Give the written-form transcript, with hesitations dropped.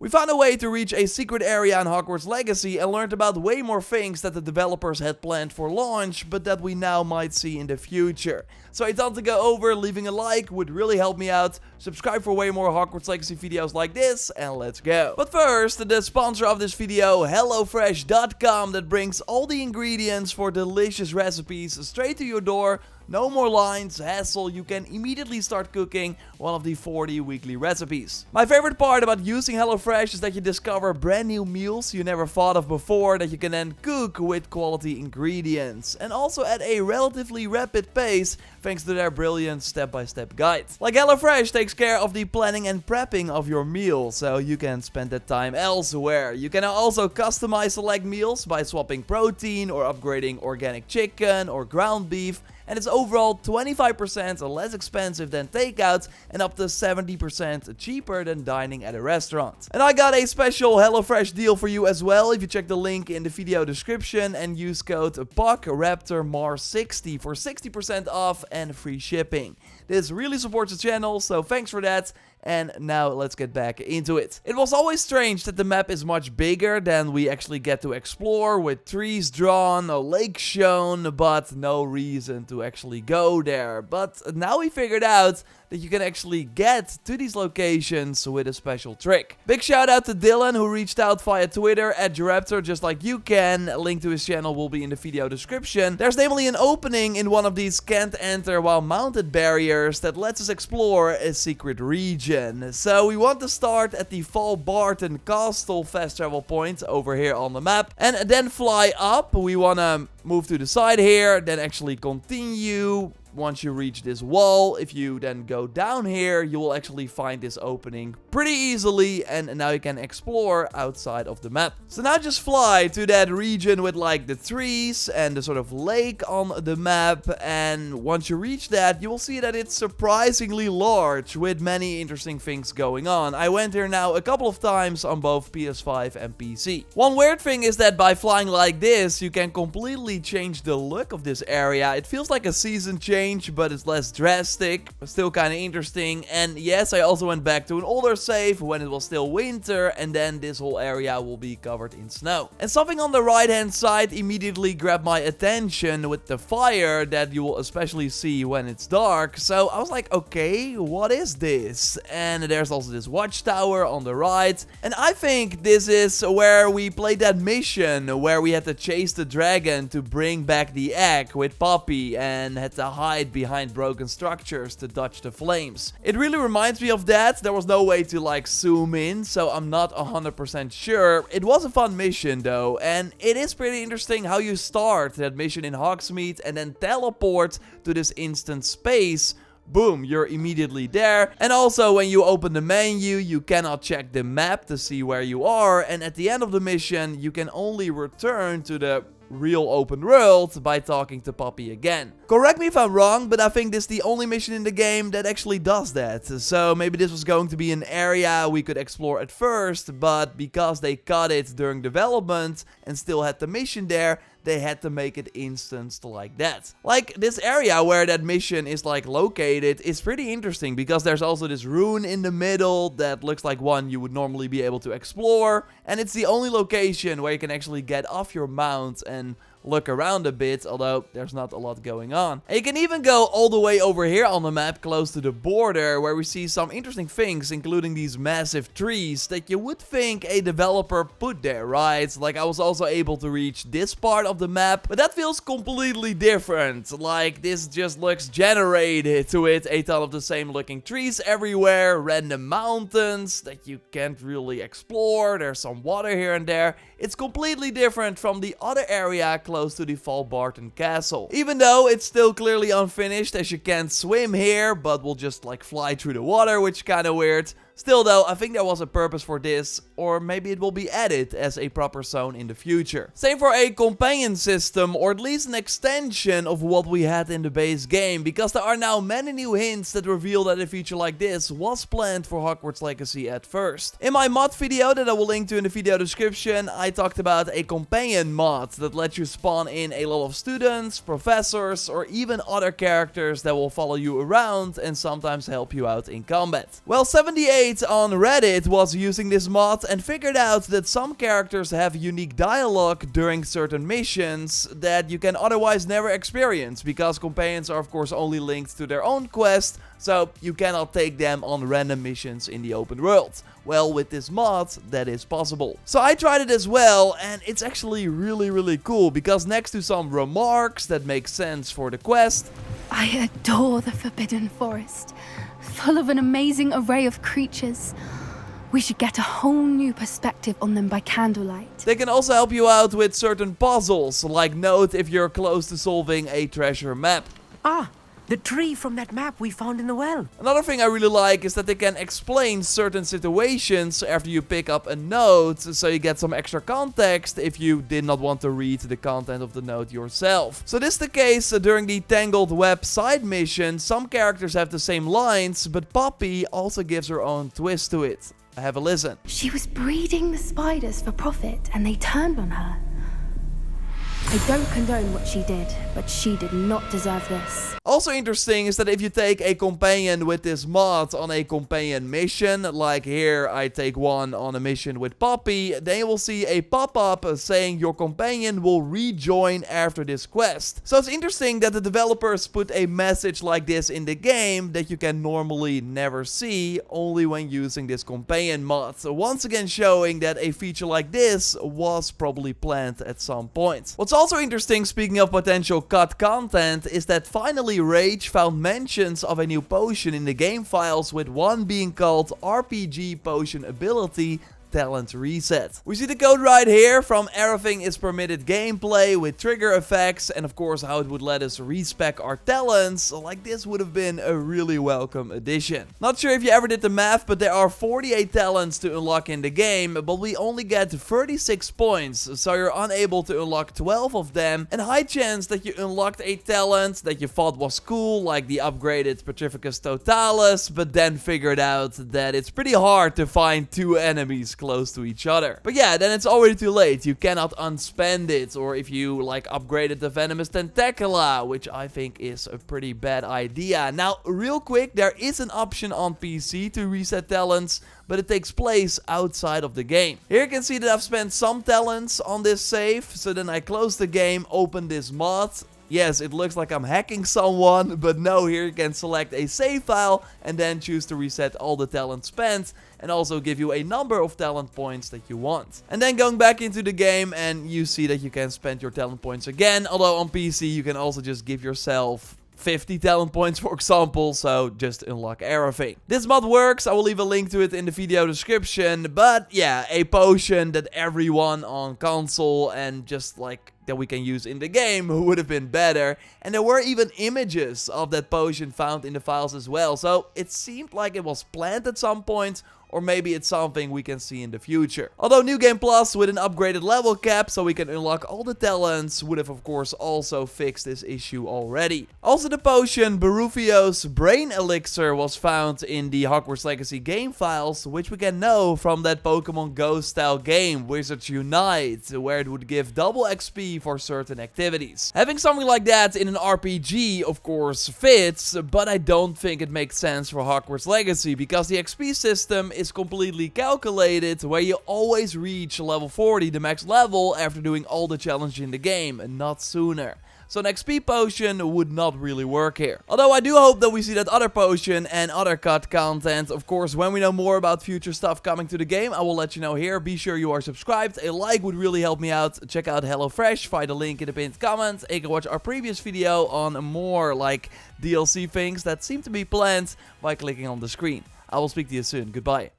We found a way to reach a secret area in Hogwarts Legacy and learned about way more things that the developers had planned for launch, but that we now might see in the future. So I thought to go over, leaving a like would really help me out. Subscribe for way more Hogwarts Legacy videos like this, and let's go. But first, the sponsor of this video, HelloFresh.com, that brings all the ingredients for delicious recipes straight to your door. No more lines, hassle, you can immediately start cooking one of the 40 weekly recipes. My favorite part about using HelloFresh is that you discover brand new meals you never thought of before that you can then cook with quality ingredients. And also at a relatively rapid pace thanks to their brilliant step-by-step guides. Like HelloFresh takes care of the planning and prepping of your meal, so you can spend that time elsewhere. You can also customize select meals by swapping protein or upgrading organic chicken or ground beef. And it's overall 25% less expensive than takeout and up to 70% cheaper than dining at a restaurant. And I got a special HelloFresh deal for you as well if you check the link in the video description and use code POCRAPTORMAR60 for 60% off and free shipping. This really supports the channel, so thanks for that. And now let's get back into it. It was always strange that the map is much bigger than we actually get to explore, with trees drawn, a lake shown, but no reason to actually go there. But now we figured out that you can actually get to these locations with a special trick. Big shout out to Dylan, who reached out via Twitter at JorRaptor, just like you can. A link to his channel will be in the video description. There's namely an opening in one of these can't enter while mounted barriers that lets us explore a secret region. So we want to start at the Barton Castle fast travel point over here on the map and then fly up. We want to move to the side here, then actually continue. Once you reach this wall, if you then go down here, you will actually find this opening pretty easily, and now you can explore outside of the map. So now just fly to that region with like the trees and the sort of lake on the map, and once you reach that, you will see that it's surprisingly large with many interesting things going on. I went here now a couple of times on both PS5 and PC. One weird thing is that by flying like this, you can completely change the look of this area. It feels like a season change, but it's less drastic, still kind of interesting. And yes, I also went back to an older save when it was still winter, and then this whole area will be covered in snow. And something on the right hand side immediately grabbed my attention with the fire that you will especially see when it's dark. So I was like, okay, what is this? And there's also this watchtower on the right, and I think this is where we played that mission where we had to chase the dragon to bring back the egg with Poppy and had to hide behind broken structures to dodge the flames. It really reminds me of that. There was no way to like zoom in, so I'm not 100% sure. It was a fun mission though, and it is pretty interesting how you start that mission in Hogsmeade and then teleport to this instant space. Boom, you're immediately there. And also when you open the menu, you cannot check the map to see where you are, and at the end of the mission, you can only return to the real open world by talking to Poppy again. Correct me if I'm wrong, but I think this is the only mission in the game that actually does that. So maybe this was going to be an area we could explore at first, but because they cut it during development and still had the mission there, they had to make it instanced like that. Like this area where that mission is like located is pretty interesting because there's also this rune in the middle that looks like one you would normally be able to explore, and it's the only location where you can actually get off your mount and look around a bit, although there's not a lot going on. And you can even go all the way over here on the map close to the border where we see some interesting things, including these massive trees that you would think a developer put there, right? Like I was also able to reach this part of the map, but that feels completely different. Like this just looks generated to it, a ton of the same looking trees everywhere, random mountains that you can't really explore, there's some water here and there. It's completely different from the other area close to the Barton Castle. Even though it's still clearly unfinished, as you can't swim here, but we'll just like fly through the water, which is kind of weird. Still though, I think there was a purpose for this, or maybe it will be added as a proper zone in the future. Same for a companion system, or at least an extension of what we had in the base game, because there are now many new hints that reveal that a feature like this was planned for Hogwarts Legacy at first. In my mod video that I will link to in the video description, I talked about a companion mod that lets you spawn in a lot of students, professors, or even other characters that will follow you around and sometimes help you out in combat. Well, 78 debate on Reddit was using this mod and figured out that some characters have unique dialogue during certain missions that you can otherwise never experience, because companions are of course only linked to their own quest, so you cannot take them on random missions in the open world. Well, with this mod, that is possible. So I tried it as well, and it's actually really cool, because next to some remarks that make sense for the quest, I adore the Forbidden Forest, full of an amazing array of creatures. We should get a whole new perspective on them by candlelight. They can also help you out with certain puzzles, like note if you're close to solving a treasure map. Ah, the tree from that map we found in the well. Another thing I really like is that they can explain certain situations after you pick up a note, so you get some extra context if you did not want to read the content of the note yourself. So this is the case during the Tangled Web side mission. Some characters have the same lines, but Poppy also gives her own twist to it. Have a listen. She was breeding the spiders for profit, and they turned on her. I don't condone what she did, but she did not deserve this. Also interesting is that if you take a companion with this mod on a companion mission, like here I take one on a mission with Poppy, then you will see a pop-up saying your companion will rejoin after this quest. So it's interesting that the developers put a message like this in the game that you can normally never see, only when using this companion mod. So once again showing that a feature like this was probably planned at some point. What's also interesting, speaking of potential cut content, is that finally Rage found mentions of a new potion in the game files, with one being called RPG Potion Ability Talent Reset. We see the code right here. From everything is permitted gameplay with trigger effects, and of course how it would let us respec our talents. Like, this would have been a really welcome addition. Not sure if you ever did the math, but there are 48 talents to unlock in the game, but we only get 36 points, so you're unable to unlock 12 of them, and high chance that you unlocked a talent that you thought was cool, like the upgraded Petrificus Totalis, but then figured out that it's pretty hard to find two enemies close to each other. But yeah, then it's already too late. You cannot unspend it, or if you like upgraded the Venomous Tentacula, which I think is a pretty bad idea. Now, real quick, there is an option on PC to reset talents, but it takes place outside of the game. Here you can see that I've spent some talents on this save, so then I close the game, open this mod. Yes, it looks like I'm hacking someone, but no, here you can select a save file and then choose to reset all the talent spent, and also give you a number of talent points that you want. And then going back into the game, and you see that you can spend your talent points again, although on PC you can also just give yourself 50 talent points, for example, so just unlock everything. This mod works, I will leave a link to it in the video description, but yeah, a potion that everyone on console and just like that we can use in the game would have been better, and there were even images of that potion found in the files as well, so it seemed like it was planned at some point, or maybe it's something we can see in the future. Although New Game Plus with an upgraded level cap so we can unlock all the talents would have of course also fixed this issue already. Also, the potion Barufio's Brain Elixir was found in the Hogwarts Legacy game files, which we can know from that Pokemon Go style game Wizards Unite, where it would give double XP for certain activities. Having something like that in an RPG of course fits, but I don't think it makes sense for Hogwarts Legacy, because the XP system is completely calculated, where you always reach level 40, the max level, after doing all the challenges in the game, and not sooner. So an XP potion would not really work here. Although I do hope that we see that other potion and other cut content. Of course, when we know more about future stuff coming to the game, I will let you know here. Be sure you are subscribed. A like would really help me out. Check out HelloFresh, find the link in the pinned comment. You can watch our previous video on more like DLC things that seem to be planned by clicking on the screen. I will speak to you soon. Goodbye.